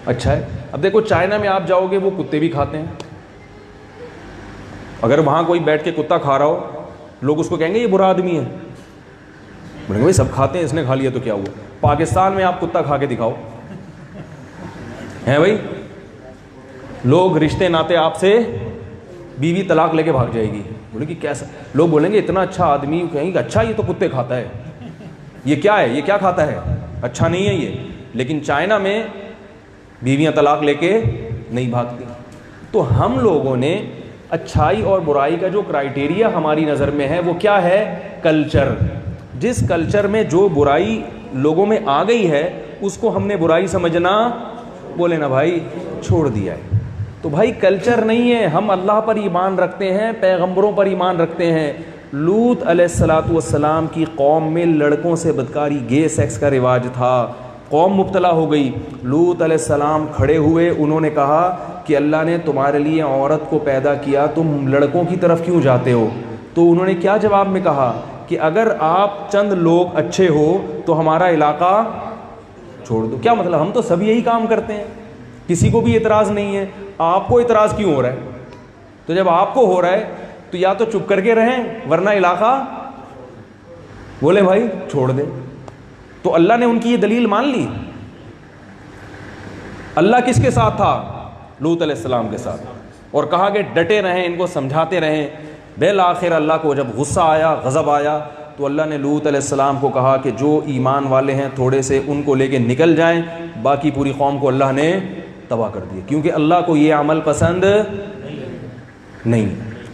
اچھا ہے۔ اب دیکھو چائنا میں آپ جاؤ گے وہ کتے بھی کھاتے ہیں، اگر وہاں کوئی بیٹھ کے کتا کھا رہا ہو لوگ اس کو کہیں گے یہ برا آدمی ہے، بولیں گے بھائی سب کھاتے ہیں، اس نے کھا لیا تو کیا ہوا؟ پاکستان میں آپ کتا کھا کے دکھاؤ، ہیں بھائی، لوگ رشتے ناتے آپ سے، بیوی طلاق لے کے بھاگ جائے گی، بولے کہ کیسا؟ لوگ بولیں گے اتنا اچھا آدمی، کہیں گے اچھا یہ تو کتے کھاتا ہے، یہ کیا ہے، یہ کیا کھاتا ہے، اچھا نہیں ہے یہ۔ لیکن چائنا میں بیویاں طلاق لے کے نہیں بھاگتی۔ تو ہم لوگوں نے اچھائی اور برائی کا جو کرائیٹیریا ہماری نظر میں ہے وہ کیا ہے؟ کلچر۔ جس کلچر میں جو برائی لوگوں میں آ گئی ہے اس کو ہم نے برائی سمجھنا، بولے نا بھائی، چھوڑ دیا ہے۔ تو بھائی کلچر نہیں ہے، ہم اللہ پر ایمان رکھتے ہیں، پیغمبروں پر ایمان رکھتے ہیں۔ لوط علیہ السلام کی قوم میں لڑکوں سے بدکاری، گے سیکس کا رواج تھا، قوم مبتلا ہو گئی۔ لوط علیہ السلام کھڑے ہوئے، انہوں نے کہا کہ اللہ نے تمہارے لیے عورت کو پیدا کیا، تم لڑکوں کی طرف کیوں جاتے ہو؟ تو انہوں نے کیا جواب میں کہا کہ اگر آپ چند لوگ اچھے ہو تو ہمارا علاقہ چھوڑ دو۔ کیا مطلب؟ ہم تو سب یہی کام کرتے ہیں، کسی کو بھی اعتراض نہیں ہے، آپ کو اعتراض کیوں ہو رہا ہے؟ تو جب آپ کو ہو رہا ہے تو یا تو چپ کر کے رہیں ورنہ علاقہ، بولے بھائی، چھوڑ دیں۔ تو اللہ نے ان کی یہ دلیل مان لی۔ اللہ کس کے ساتھ تھا؟ لوط علیہ السلام کے ساتھ، اور کہا کہ ڈٹے رہیں، ان کو سمجھاتے رہیں۔ بالآخر اللہ کو جب غصہ آیا، غضب آیا، تو اللہ نے لوط علیہ السلام کو کہا کہ جو ایمان والے ہیں تھوڑے سے ان کو لے کے نکل جائیں، باقی پوری قوم کو اللہ نے تباہ کر دیا، کیونکہ اللہ کو یہ عمل پسند نہیں۔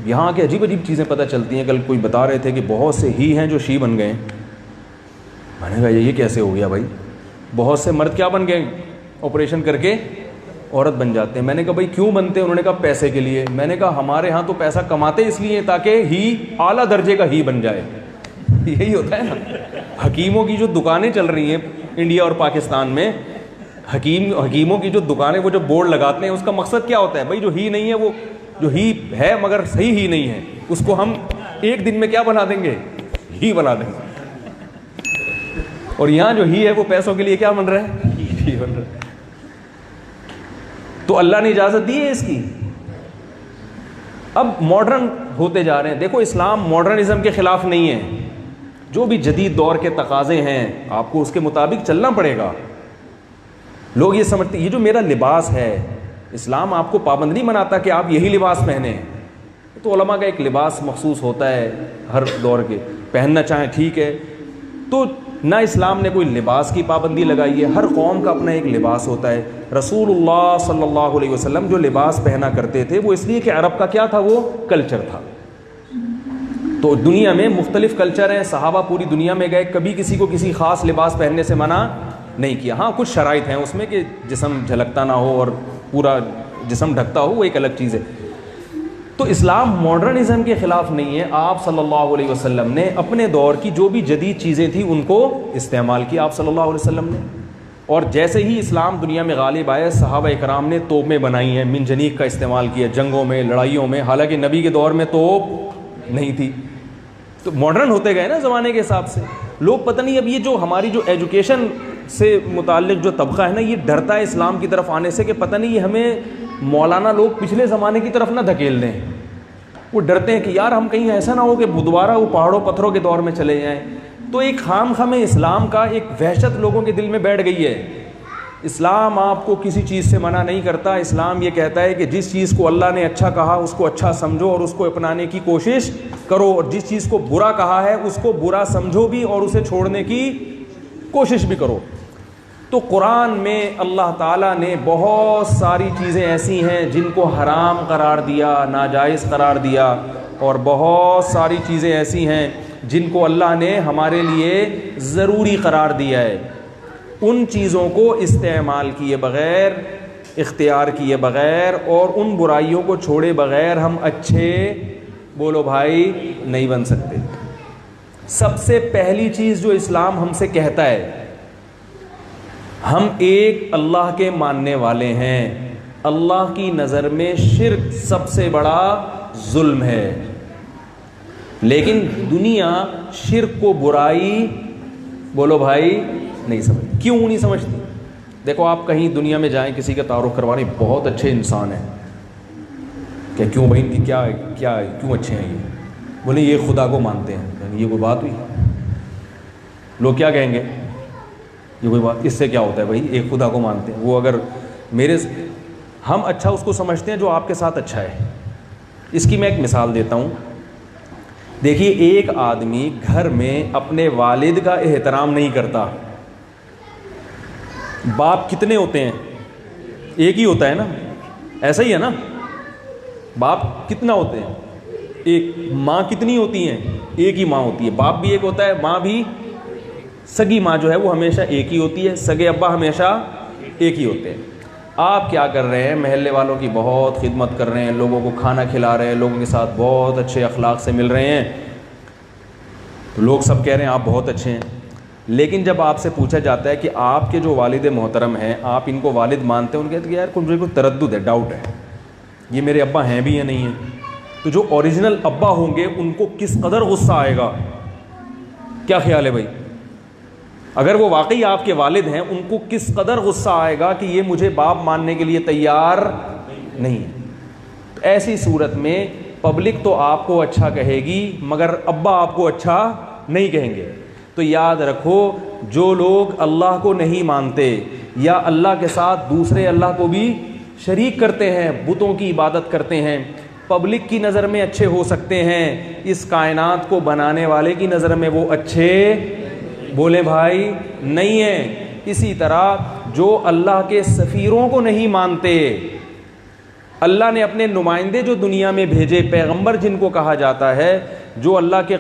یہاں کے عجیب عجیب چیزیں پتہ چلتی ہیں۔ کل کوئی بتا رہے تھے کہ بہت سے ہی ہیں جو شی بن گئے ہیں۔ میں نے کہا یہ کیسے ہو گیا بھائی؟ بہت سے مرد کیا بن گئے؟ آپریشن کر کے عورت بن جاتے ہیں۔ میں نے کہا بھائی کیوں بنتے ہیں؟ انہوں نے کہا پیسے کے لیے۔ میں نے کہا ہمارے ہاں تو پیسہ کماتے اس لیے تاکہ ہی اعلیٰ درجے کا ہی بن جائے، یہی ہوتا ہے نا۔ حکیموں کی جو دکانیں چل رہی ہیں انڈیا اور پاکستان میں، حکیموں کی جو دکانیں، وہ جو بورڈ لگاتے ہیں اس کا مقصد کیا ہوتا ہے؟ بھائی جو ہی نہیں ہے، وہ جو ہی ہے مگر صحیح ہی نہیں ہے، اس کو ہم ایک دن میں کیا بنا دیں گے؟ ہی بنا دیں گے۔ اور یہاں جو ہی ہے وہ پیسوں کے لیے کیا بن رہا ہے؟ ہی بن رہا ہے۔ تو اللہ نے اجازت دی ہے اس کی۔ اب ماڈرن ہوتے جا رہے ہیں۔ دیکھو اسلام ماڈرنزم کے خلاف نہیں ہے، جو بھی جدید دور کے تقاضے ہیں آپ کو اس کے مطابق چلنا پڑے گا۔ لوگ یہ سمجھتے یہ جو میرا لباس ہے، اسلام آپ کو پابند نہیں بناتا کہ آپ یہی لباس پہنیں۔ تو علماء کا ایک لباس مخصوص ہوتا ہے ہر دور کے، پہننا چاہیں ٹھیک ہے۔ تو نہ اسلام نے کوئی لباس کی پابندی لگائی ہے، ہر قوم کا اپنا ایک لباس ہوتا ہے۔ رسول اللہ صلی اللہ علیہ وسلم جو لباس پہنا کرتے تھے وہ اس لیے کہ عرب کا کیا تھا؟ وہ کلچر تھا۔ تو دنیا میں مختلف کلچر ہیں, صحابہ پوری دنیا میں گئے, کبھی کسی کو کسی خاص لباس پہننے سے منع نہیں کیا. ہاں کچھ شرائط ہیں اس میں کہ جسم جھلکتا نہ ہو اور پورا جسم ڈھکتا ہو, وہ ایک الگ چیز ہے. تو اسلام ماڈرنزم کے خلاف نہیں ہے. آپ صلی اللہ علیہ وسلم نے اپنے دور کی جو بھی جدید چیزیں تھیں ان کو استعمال کیا آپ صلی اللہ علیہ وسلم نے. اور جیسے ہی اسلام دنیا میں غالب آئے, صحابہ اکرام نے توپیں بنائی ہیں, منجنیق کا استعمال کیا جنگوں میں, لڑائیوں میں, حالانکہ نبی کے دور میں توپ نہیں تھی. تو ماڈرن ہوتے گئے نا زمانے کے حساب سے. لوگ پتہ نہیں اب یہ جو ہماری جو ایجوکیشن سے متعلق جو طبقہ ہے نا, یہ ڈرتا ہے اسلام کی طرف آنے سے کہ پتہ نہیں یہ ہمیں مولانا لوگ پچھلے زمانے کی طرف نہ دھکیل دیں. وہ ڈرتے ہیں کہ یار ہم کہیں ایسا نہ ہو کہ دوبارہ وہ پہاڑوں پتھروں کے دور میں چلے جائیں. تو ایک خام خام اسلام کا ایک وحشت لوگوں کے دل میں بیٹھ گئی ہے. اسلام آپ کو کسی چیز سے منع نہیں کرتا. اسلام یہ کہتا ہے کہ جس چیز کو اللہ نے اچھا کہا اس کو اچھا سمجھو اور اس کو اپنانے کی کوشش کرو, اور جس چیز کو برا کہا ہے اس کو برا سمجھو بھی اور اسے چھوڑنے کی کوشش بھی کرو. تو قرآن میں اللہ تعالیٰ نے بہت ساری چیزیں ایسی ہیں جن کو حرام قرار دیا, ناجائز قرار دیا, اور بہت ساری چیزیں ایسی ہیں جن کو اللہ نے ہمارے لیے ضروری قرار دیا ہے. ان چیزوں کو استعمال کیے بغیر, اختیار کیے بغیر اور ان برائیوں کو چھوڑے بغیر ہم اچھے بولو بھائی نہیں بن سکتے. سب سے پہلی چیز جو اسلام ہم سے کہتا ہے, ہم ایک اللہ کے ماننے والے ہیں. اللہ کی نظر میں شرک سب سے بڑا ظلم ہے, لیکن دنیا شرک کو برائی بولو بھائی نہیں سمجھتی. کیوں نہیں سمجھتی؟ دیکھو آپ کہیں دنیا میں جائیں, کسی کا تعارف کروانے, بہت اچھے انسان ہیں, کہ کیوں بھائی ان کی کیا کیوں اچھے ہیں یہ؟ بولے یہ خدا کو مانتے ہیں. یہ کوئی بات ہوئی؟ لوگ کیا کہیں گے, یہ کوئی بات, اس سے کیا ہوتا ہے بھائی, ایک خدا کو مانتے ہیں. وہ اگر ہم اچھا اس کو سمجھتے ہیں جو آپ کے ساتھ اچھا ہے. اس کی میں ایک مثال دیتا ہوں. دیکھیے ایک آدمی گھر میں اپنے والد کا احترام نہیں کرتا. باپ کتنے ہوتے ہیں؟ ایک ہی ہوتا ہے نا, ایسا ہی ہے نا. باپ کتنا ہوتے ہیں؟ ایک. ماں کتنی ہوتی ہیں؟ ایک ہی ماں ہوتی ہے. باپ بھی ایک ہوتا ہے, ماں بھی, سگی ماں جو ہے وہ ہمیشہ ایک ہی ہوتی ہے, سگے ابا ہمیشہ ایک ہی ہوتے ہیں. آپ کیا کر رہے ہیں؟ محلے والوں کی بہت خدمت کر رہے ہیں, لوگوں کو کھانا کھلا رہے ہیں, لوگوں کے ساتھ بہت اچھے اخلاق سے مل رہے ہیں, تو لوگ سب کہہ رہے ہیں آپ بہت اچھے ہیں. لیکن جب آپ سے پوچھا جاتا ہے کہ آپ کے جو والد محترم ہیں آپ ان کو والد مانتے ہیں, ان کہتے ہیں کہ یار مجھے کوئی تردد ہے, ڈاؤٹ ہے, یہ میرے ابا ہیں بھی یا نہیں ہیں. تو جو اوریجنل ابا ہوں گے ان کو کس قدر غصہ آئے گا, کیا خیال ہے بھائی؟ اگر وہ واقعی آپ کے والد ہیں ان کو کس قدر غصہ آئے گا کہ یہ مجھے باپ ماننے کے لیے تیار نہیں ہے. ایسی صورت میں پبلک تو آپ کو اچھا کہے گی مگر ابا آپ کو اچھا نہیں کہیں گے. تو یاد رکھو, جو لوگ اللہ کو نہیں مانتے یا اللہ کے ساتھ دوسرے اللہ کو بھی شریک کرتے ہیں, بتوں کی عبادت کرتے ہیں, پبلک کی نظر میں اچھے ہو سکتے ہیں, اس کائنات کو بنانے والے کی نظر میں وہ اچھے بولے بھائی نہیں ہیں. اسی طرح جو اللہ کے سفیروں کو نہیں مانتے, اللہ نے اپنے نمائندے جو دنیا میں بھیجے, پیغمبر جن کو کہا جاتا ہے, جو اللہ کے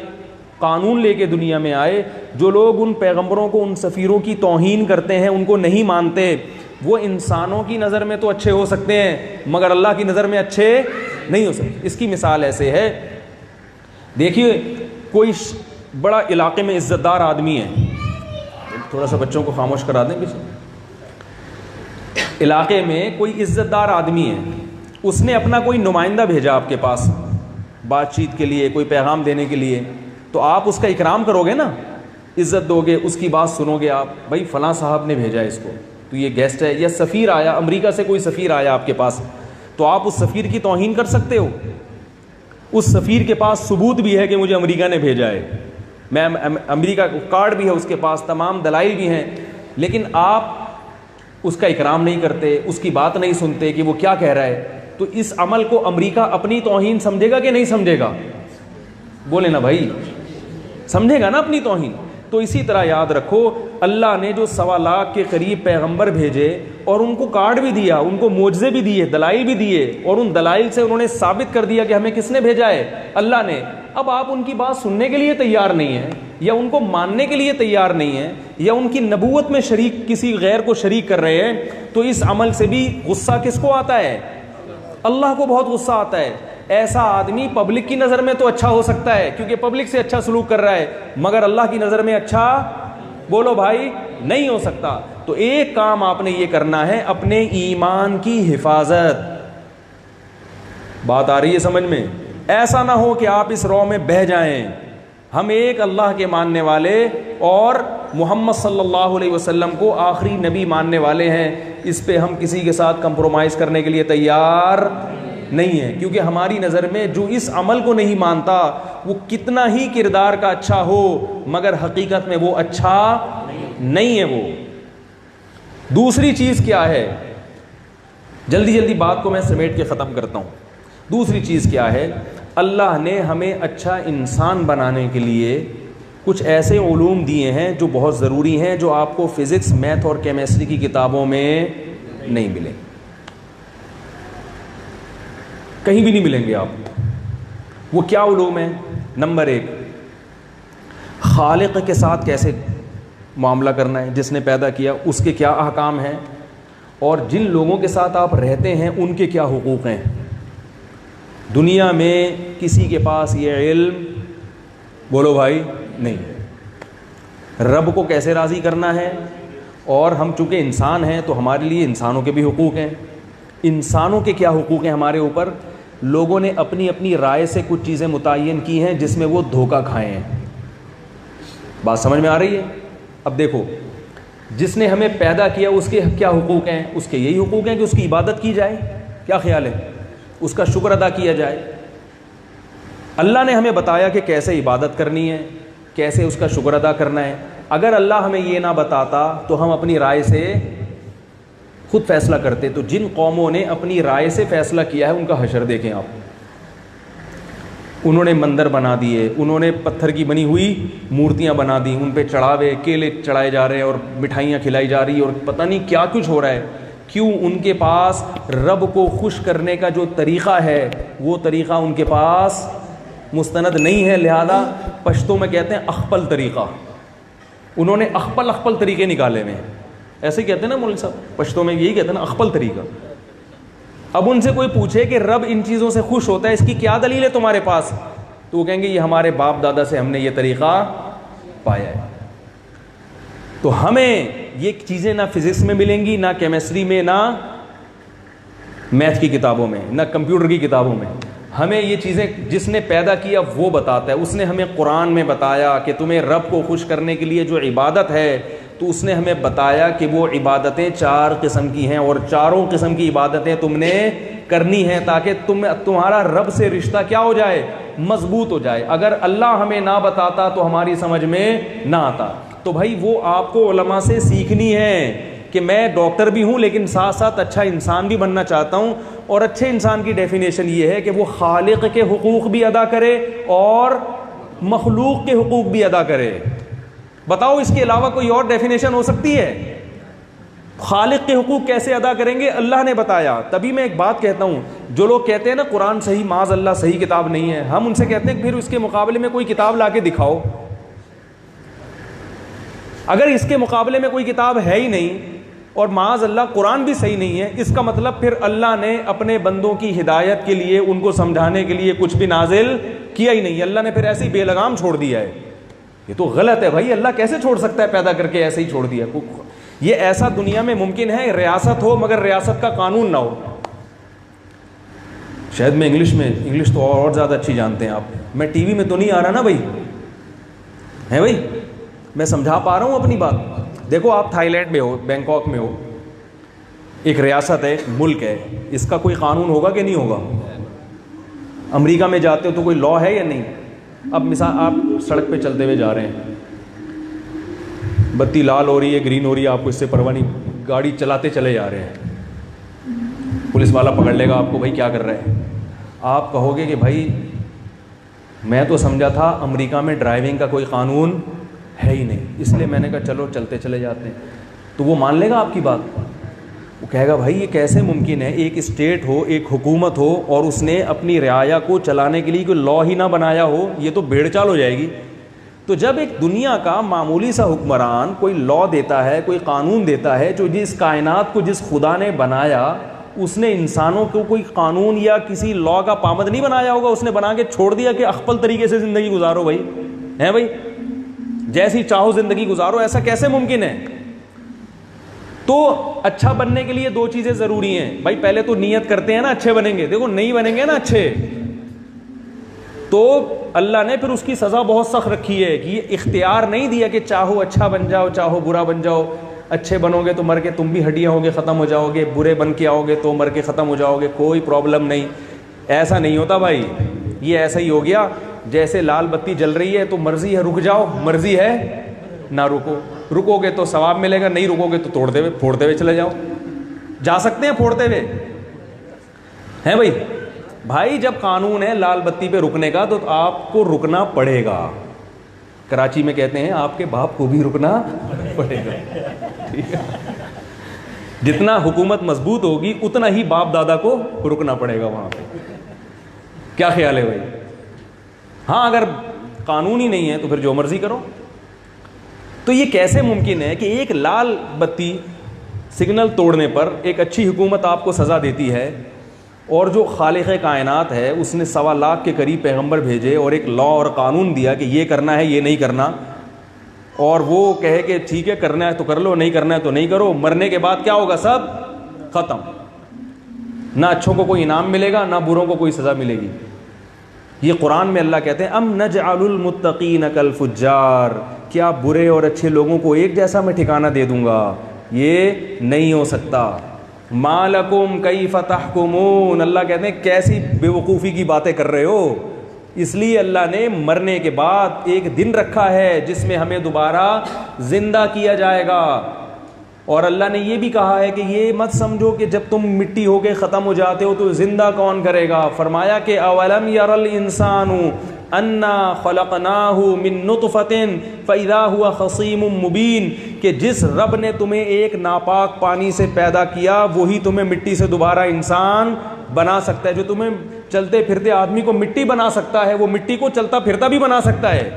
قانون لے کے دنیا میں آئے, جو لوگ ان پیغمبروں کو, ان سفیروں کی توہین کرتے ہیں, ان کو نہیں مانتے, وہ انسانوں کی نظر میں تو اچھے ہو سکتے ہیں مگر اللہ کی نظر میں اچھے نہیں ہو سکتے. اس کی مثال ایسے ہے, دیکھیے کوئی بڑا علاقے میں عزت دار آدمی ہے, تھوڑا سا بچوں کو خاموش کرا دیں پیچھے. علاقے میں کوئی عزت دار آدمی ہے, اس نے اپنا کوئی نمائندہ بھیجا آپ کے پاس بات چیت کے لیے, کوئی پیغام دینے کے لیے, تو آپ اس کا اکرام کرو گے نا, عزت دو گے, اس کی بات سنو گے آپ, بھائی فلاں صاحب نے بھیجا اس کو, تو یہ گیسٹ ہے. یا سفیر آیا, امریکہ سے کوئی سفیر آیا آپ کے پاس, تو آپ اس سفیر کی توہین کر سکتے ہو؟ اس سفیر کے پاس ثبوت بھی ہے کہ مجھے امریکہ نے بھیجا ہے, میں امریکہ کارڈ بھی ہے اس کے پاس, تمام دلائل بھی ہیں, لیکن آپ اس کا اکرام نہیں کرتے, اس کی بات نہیں سنتے کہ وہ کیا کہہ رہا ہے. تو اس عمل کو امریکہ اپنی توہین سمجھے گا کہ نہیں سمجھے گا؟ بولے نا بھائی, سمجھے گا نا اپنی توہین. تو اسی طرح یاد رکھو, اللہ نے جو 1.25 لاکھ کے قریب پیغمبر بھیجے اور ان کو کارڈ بھی دیا, ان کو معجزے بھی دیے, دلائل بھی دیے, اور ان دلائل سے انہوں نے ثابت کر دیا کہ ہمیں کس نے بھیجا ہے, اللہ نے. اب آپ ان کی بات سننے کے لیے تیار نہیں ہیں, یا ان کو ماننے کے لیے تیار نہیں ہیں, یا ان کی نبوت میں شریک کسی غیر کو شریک کر رہے ہیں, تو اس عمل سے بھی غصہ کس کو آتا ہے؟ اللہ کو بہت غصہ آتا ہے. ایسا آدمی پبلک کی نظر میں تو اچھا ہو سکتا ہے کیونکہ پبلک سے اچھا سلوک کر رہا ہے, مگر اللہ کی نظر میں اچھا بولو بھائی نہیں ہو سکتا. تو ایک کام آپ نے یہ کرنا ہے, اپنے ایمان کی حفاظت. بات آ رہی ہے سمجھ میں؟ ایسا نہ ہو کہ آپ اس رو میں بہہ جائیں. ہم ایک اللہ کے ماننے والے اور محمد صلی اللہ علیہ وسلم کو آخری نبی ماننے والے ہیں, اس پہ ہم کسی کے ساتھ کمپرومائز کرنے کے لیے تیار نہیں ہیں, کیونکہ ہماری نظر میں جو اس عمل کو نہیں مانتا وہ کتنا ہی کردار کا اچھا ہو مگر حقیقت میں وہ اچھا نہیں ہے. وہ دوسری چیز کیا ہے, جلدی جلدی بات کو میں سمیٹ کے ختم کرتا ہوں. دوسری چیز کیا ہے, اللہ نے ہمیں اچھا انسان بنانے کے لیے کچھ ایسے علوم دیے ہیں جو بہت ضروری ہیں, جو آپ کو فزکس, میتھ اور کیمسٹری کی کتابوں میں نہیں ملیں, کہیں بھی نہیں ملیں گے آپ. وہ کیا علوم ہیں؟ نمبر 1, خالق کے ساتھ کیسے معاملہ کرنا ہے, جس نے پیدا کیا اس کے کیا احکام ہیں, اور جن لوگوں کے ساتھ آپ رہتے ہیں ان کے کیا حقوق ہیں. دنیا میں کسی کے پاس یہ علم بولو بھائی نہیں ہے. رب کو کیسے راضی کرنا ہے, اور ہم چونکہ انسان ہیں تو ہمارے لیے انسانوں کے بھی حقوق ہیں. انسانوں کے کیا حقوق ہیں ہمارے اوپر؟ لوگوں نے اپنی اپنی رائے سے کچھ چیزیں متعین کی ہیں جس میں وہ دھوکہ کھائے ہیں. بات سمجھ میں آ رہی ہے؟ اب دیکھو, جس نے ہمیں پیدا کیا اس کے کیا حقوق ہیں؟ اس کے یہی حقوق ہیں کہ اس کی عبادت کی جائے. کیا خیال ہے؟ اس کا شکر ادا کیا جائے. اللہ نے ہمیں بتایا کہ کیسے عبادت کرنی ہے, کیسے اس کا شکر ادا کرنا ہے. اگر اللہ ہمیں یہ نہ بتاتا تو ہم اپنی رائے سے خود فیصلہ کرتے. تو جن قوموں نے اپنی رائے سے فیصلہ کیا ہے ان کا حشر دیکھیں آپ. انہوں نے مندر بنا دیے, انہوں نے پتھر کی بنی ہوئی مورتیاں بنا دی, ان پہ چڑھاوے کیلے چڑھائے جا رہے ہیں اور مٹھائیاں کھلائی جا رہی, اور پتہ نہیں کیا کچھ ہو رہا ہے. کیوں؟ ان کے پاس رب کو خوش کرنے کا جو طریقہ ہے وہ طریقہ ان کے پاس مستند نہیں ہے. لہذا پشتوں میں کہتے ہیں اخپل طریقہ. انہوں نے اخپل طریقے نکالے ہوئے ہیں. ایسے کہتے ہیں نا مولوی صاحب, پشتوں میں یہی کہتے ہیں نا اخپل طریقہ. اب ان سے کوئی پوچھے کہ رب ان چیزوں سے خوش ہوتا ہے, اس کی کیا دلیل ہے تمہارے پاس, تو وہ کہیں گے یہ ہمارے باپ دادا سے ہم نے یہ طریقہ پایا ہے. تو ہمیں یہ چیزیں نہ فزکس میں ملیں گی, نہ کیمسٹری میں, نہ میتھ کی کتابوں میں, نہ کمپیوٹر کی کتابوں میں. ہمیں یہ چیزیں جس نے پیدا کیا وہ بتاتا ہے. اس نے ہمیں قرآن میں بتایا کہ تمہیں رب کو خوش کرنے کے لیے جو عبادت ہے, تو اس نے ہمیں بتایا کہ وہ عبادتیں 4 قسم کی ہیں, اور چاروں قسم کی عبادتیں تم نے کرنی ہیں تاکہ تمہارا رب سے رشتہ کیا ہو جائے, مضبوط ہو جائے. اگر اللہ ہمیں نہ بتاتا تو ہماری سمجھ میں نہ آتا. تو بھائی وہ آپ کو علماء سے سیکھنی ہے کہ میں ڈاکٹر بھی ہوں لیکن ساتھ ساتھ اچھا انسان بھی بننا چاہتا ہوں, اور اچھے انسان کی ڈیفینیشن یہ ہے کہ وہ خالق کے حقوق بھی ادا کرے اور مخلوق کے حقوق بھی ادا کرے. بتاؤ اس کے علاوہ کوئی اور ڈیفینیشن ہو سکتی ہے؟ خالق کے حقوق کیسے ادا کریں گے؟ اللہ نے بتایا. تبھی میں ایک بات کہتا ہوں, جو لوگ کہتے ہیں نا قرآن صحیح, معاذ اللہ صحیح کتاب نہیں ہے, ہم ان سے کہتے ہیں کہ پھر اس کے مقابلے میں کوئی کتاب لا کے دکھاؤ. اگر اس کے مقابلے میں کوئی کتاب ہے ہی نہیں اور معاذ اللہ قرآن بھی صحیح نہیں ہے, اس کا مطلب پھر اللہ نے اپنے بندوں کی ہدایت کے لیے, ان کو سمجھانے کے لیے کچھ بھی نازل کیا ہی نہیں. اللہ نے پھر ایسے ہی بے لگام چھوڑ دیا ہے. یہ تو غلط ہے بھائی. اللہ کیسے چھوڑ سکتا ہے پیدا کر کے ایسے ہی چھوڑ دیا؟ یہ ایسا دنیا میں ممکن ہے ریاست ہو مگر ریاست کا قانون نہ ہو. شاید میں انگلش تو اور زیادہ اچھی جانتے ہیں آپ. میں ٹی وی میں تو نہیں آ رہا نا بھائی, ہے بھائی, میں سمجھا پا رہا ہوں اپنی بات. دیکھو آپ تھائی لینڈ میں ہو, بینکاک میں ہو, ایک ریاست ہے, ملک ہے, اس کا کوئی قانون ہوگا کہ نہیں ہوگا؟ امریکہ میں جاتے ہو تو کوئی لا ہے یا نہیں؟ اب مثال آپ سڑک پہ چلتے ہوئے جا رہے ہیں, بتی لال ہو رہی ہے, گرین ہو رہی ہے, آپ کو اس سے پرواہ نہیں, گاڑی چلاتے چلے جا رہے ہیں, پولیس والا پکڑ لے گا آپ کو, بھائی کیا کر رہے ہیں؟ آپ کہو گے کہ بھائی میں تو سمجھا تھا امریکہ میں ڈرائیونگ کا کوئی قانون ہے ہی نہیں, اس لیے میں نے کہا چلو چلتے چلے جاتے ہیں. تو وہ مان لے گا آپ کی بات؟ وہ کہے گا بھائی یہ کیسے ممکن ہے، ایک اسٹیٹ ہو، ایک حکومت ہو، اور اس نے اپنی رعایا کو چلانے کے لیے کوئی لا ہی نہ بنایا ہو، یہ تو بھیڑ چال ہو جائے گی۔ تو جب ایک دنیا کا معمولی سا حکمران کوئی لا دیتا ہے، کوئی قانون دیتا ہے، جو جس کائنات کو جس خدا نے بنایا اس نے انسانوں کو کوئی قانون یا کسی لا کا پابند نہیں بنایا ہوگا، اس نے بنا کے چھوڑ دیا کہ اخپل طریقے سے زندگی گزارو بھائی، ہیں بھائی، جیسی چاہو زندگی گزارو، ایسا کیسے ممکن ہے؟ تو اچھا بننے کے لیے دو چیزیں ضروری ہیں بھائی، پہلے تو نیت کرتے ہیں نا اچھے بنیں گے، دیکھو نہیں بنیں گے نا اچھے تو اللہ نے پھر اس کی سزا بہت سخت رکھی ہے کہ یہ اختیار نہیں دیا کہ چاہو اچھا بن جاؤ چاہو برا بن جاؤ، اچھے بنو گے تو مر کے تم بھی ہڈیاں ہوگے ختم ہو جاؤ گے، برے بن کے آؤ گے تو مر کے ختم ہو جاؤ گے، کوئی پرابلم نہیں، ایسا نہیں ہوتا بھائی۔ یہ ایسا ہی ہو گیا جیسے لال بتی جل رہی ہے تو مرضی ہے رک جاؤ، مرضی ہے نہ رکو، رکو گے تو ثواب ملے گا، نہیں رکو گے تو توڑتے ہوئے پھوڑتے ہوئے چلے جاؤ، جا سکتے ہیں پھوڑتے ہوئے، ہیں بھائی۔ بھائی جب قانون ہے لال بتی پہ رکنے کا تو آپ کو رکنا پڑے گا، کراچی میں کہتے ہیں آپ کے باپ کو بھی رکنا پڑے گا، ٹھیک ہے؟ جتنا حکومت مضبوط ہوگی اتنا ہی باپ دادا کو رکنا پڑے گا وہاں پہ، کیا خیال ہے بھائی؟ ہاں اگر قانون ہی نہیں ہے تو پھر جو مرضی کرو۔ تو یہ کیسے ممکن ہے کہ ایک لال بتی سگنل توڑنے پر ایک اچھی حکومت آپ کو سزا دیتی ہے، اور جو خالق کائنات ہے اس نے 1.25 لاکھ کے قریب پیغمبر بھیجے اور ایک لا اور قانون دیا کہ یہ کرنا ہے یہ نہیں کرنا، اور وہ کہے کہ ٹھیک ہے کرنا ہے تو کر لو، نہیں کرنا ہے تو نہیں کرو، مرنے کے بعد کیا ہوگا؟ سب ختم، نہ اچھوں کو کوئی انعام ملے گا نہ بروں کو کوئی سزا ملے گی۔ یہ قرآن میں اللہ کہتے ہیں ام نجعل المتقین کالفجار، کیا برے اور اچھے لوگوں کو ایک جیسا میں ٹھکانہ دے دوں گا؟ یہ نہیں ہو سکتا۔ ما لکم کیف تحکمون، اللہ کہتے ہیں کیسی بے وقوفی کی باتیں کر رہے ہو۔ اس لیے اللہ نے مرنے کے بعد ایک دن رکھا ہے جس میں ہمیں دوبارہ زندہ کیا جائے گا، اور اللہ نے یہ بھی کہا ہے کہ یہ مت سمجھو کہ جب تم مٹی ہو کے ختم ہو جاتے ہو تو زندہ کون کرے گا۔ فرمایا کہ اولم یر الانسان انا خلقناہ من نطفۃ فاذا هو خصیم مبین، کہ جس رب نے تمہیں ایک ناپاک پانی سے پیدا کیا وہی تمہیں مٹی سے دوبارہ انسان بنا سکتا ہے۔ جو تمہیں چلتے پھرتے آدمی کو مٹی بنا سکتا ہے وہ مٹی کو چلتا پھرتا بھی بنا سکتا ہے۔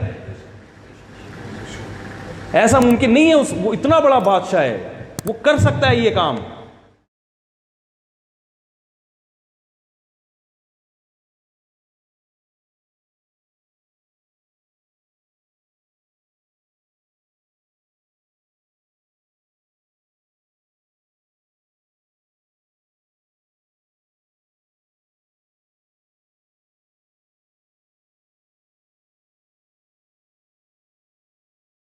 ایسا ممکن نہیں ہے، وہ اتنا بڑا بادشاہ ہے، وہ کر سکتا ہے یہ کام۔